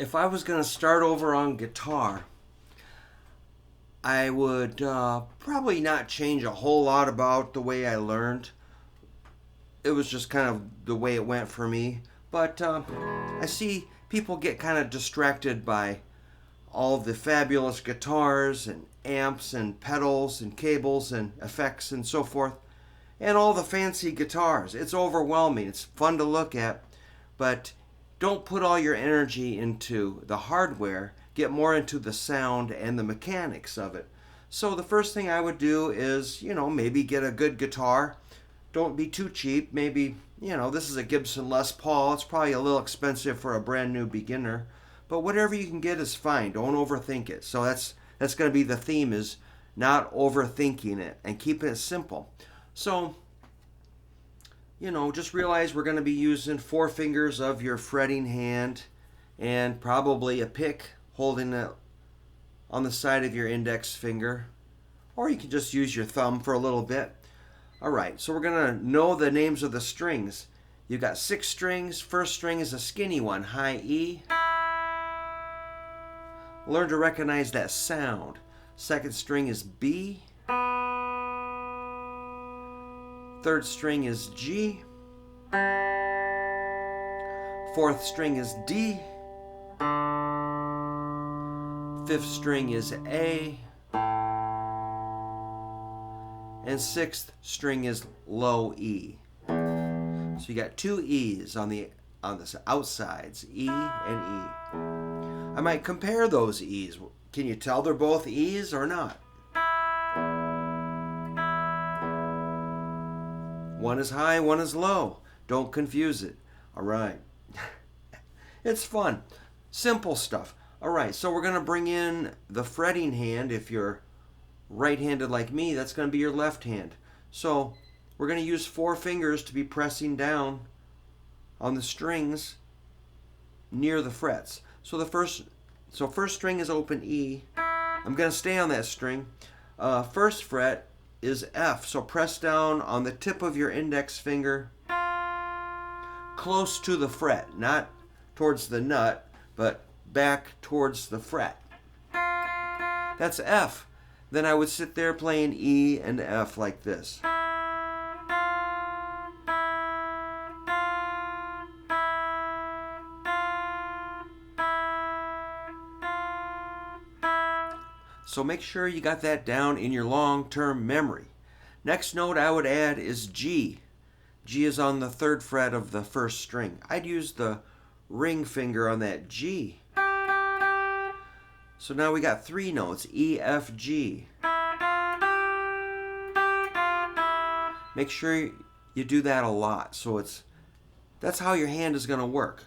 If I was going to start over on guitar, I would probably not change a whole lot about the way I learned. It was just kind of the way it went for me. But I see people get kind of distracted by all of the fabulous guitars and amps and pedals and cables and effects and so forth, and all the fancy guitars. It's overwhelming. It's fun to look at, but don't put all your energy into the hardware. Get more into the sound and the mechanics of it. So the first thing I would do is, maybe get a good guitar. Don't be too cheap. Maybe, this is a Gibson Les Paul. It's probably a little expensive for a brand new beginner, but whatever you can get is fine. Don't overthink it. So that's going to be the theme, is not overthinking it and keeping it simple. So, just realize we're going to be using 4 fingers of your fretting hand and probably a pick holding it on the side of your index finger, or you can just use your thumb for a little bit. All right, so we're going to know the names of the strings. You've got 6 strings. First string is a skinny one, high E. Learn to recognize that sound. Second string is B. Third string is G. Fourth string is D. Fifth string is A. And sixth string is low E. So you got 2 E's on the outsides, E and E. I might compare those E's. Can you tell they're both E's or not? One is high, one is low. Don't confuse it. All right. It's fun. Simple stuff. All right, so we're going to bring in the fretting hand. If you're right-handed like me, that's going to be your left hand. So we're going to use 4 fingers to be pressing down on the strings near the frets. So first string is open E. I'm going to stay on that string. First fret is F, so press down on the tip of your index finger close to the fret, not towards the nut, but back towards the fret. That's F. Then I would sit there playing E and F like this. So make sure you got that down in your long-term memory. Next note I would add is G. G is on the 3rd fret of the first string. I'd use the ring finger on that G. So now we got 3 notes, E, F, G. Make sure you do that a lot. So that's how your hand is going to work.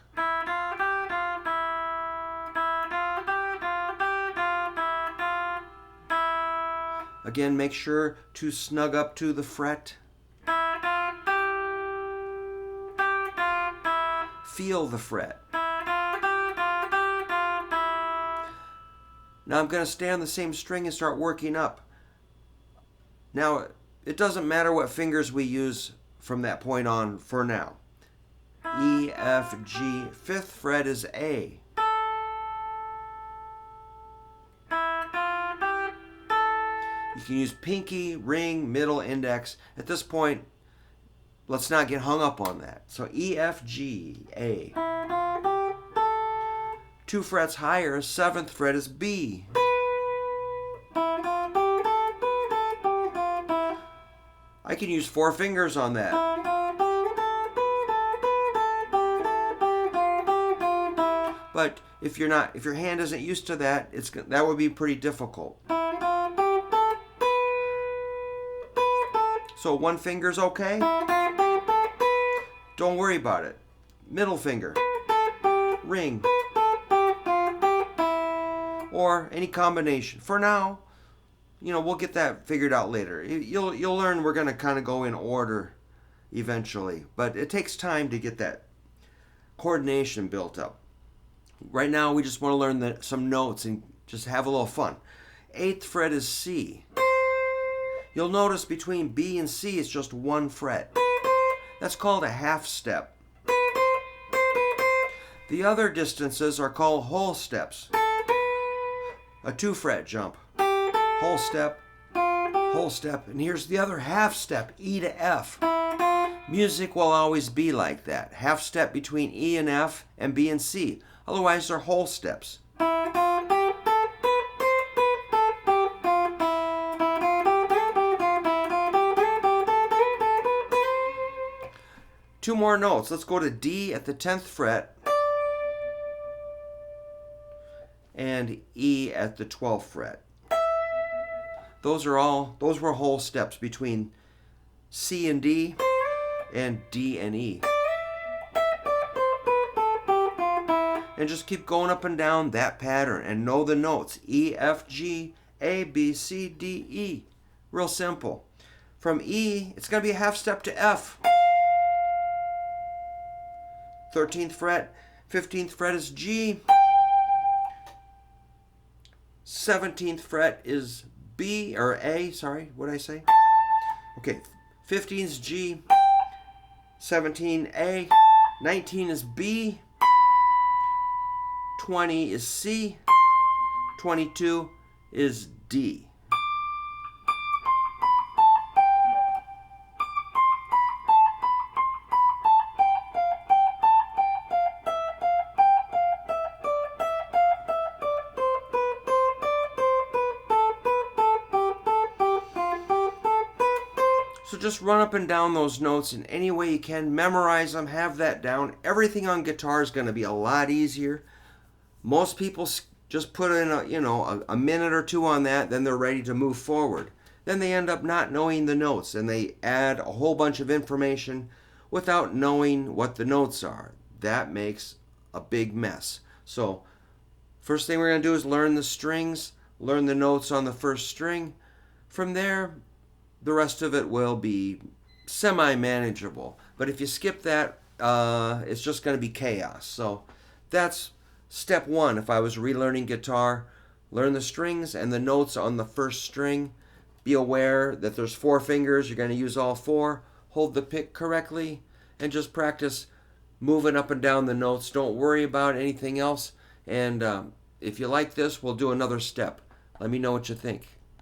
Again, make sure to snug up to the fret. Feel the fret. Now I'm going to stay on the same string and start working up. Now, it doesn't matter what fingers we use from that point on for now. E, F, G. 5th fret is A. You can use pinky, ring, middle, index. At this point, let's not get hung up on that. So E, F, G, A. 2 frets higher, 7th fret is B. I can use 4 fingers on that. But if your hand isn't used to that, that would be pretty difficult. So 1 finger's okay. Don't worry about it. Middle finger, ring, or any combination. For now, we'll get that figured out later. You'll learn we're going to kind of go in order eventually, but it takes time to get that coordination built up. Right now, we just want to learn some notes and just have a little fun. 8th fret is C. You'll notice between B and C it's just 1 fret. That's called a half step. The other distances are called whole steps. A 2-fret jump. Whole step, and here's the other half step, E to F. Music will always be like that. Half step between E and F and B and C. Otherwise, they're whole steps. Two more notes. Let's go to D at the 10th fret and E at the 12th fret. Those were whole steps between C and D and D and E. And just keep going up and down that pattern and know the notes. E, F, G, A, B, C, D, E. Real simple. From E, it's going to be a half step to F. 13th fret, 15th fret is G. 17th fret is B, or A, sorry, what did I say? Okay, 15 is G, 17 A, 19 is B, 20 is C, 22 is D. So just run up and down those notes in any way you can. Memorize them, have that down. Everything on guitar is going to be a lot easier. Most people just put in a minute or two on that, then they're ready to move forward. Then they end up not knowing the notes, and they add a whole bunch of information without knowing what the notes are. That makes a big mess. So first thing we're going to do is learn the strings, learn the notes on the first string. From there, the rest of it will be semi-manageable. But if you skip that, it's just going to be chaos. So that's step one. If I was relearning guitar, learn the strings and the notes on the first string. Be aware that there's 4 fingers. You're going to use all 4. Hold the pick correctly and just practice moving up and down the notes. Don't worry about anything else. And if you like this, we'll do another step. Let me know what you think.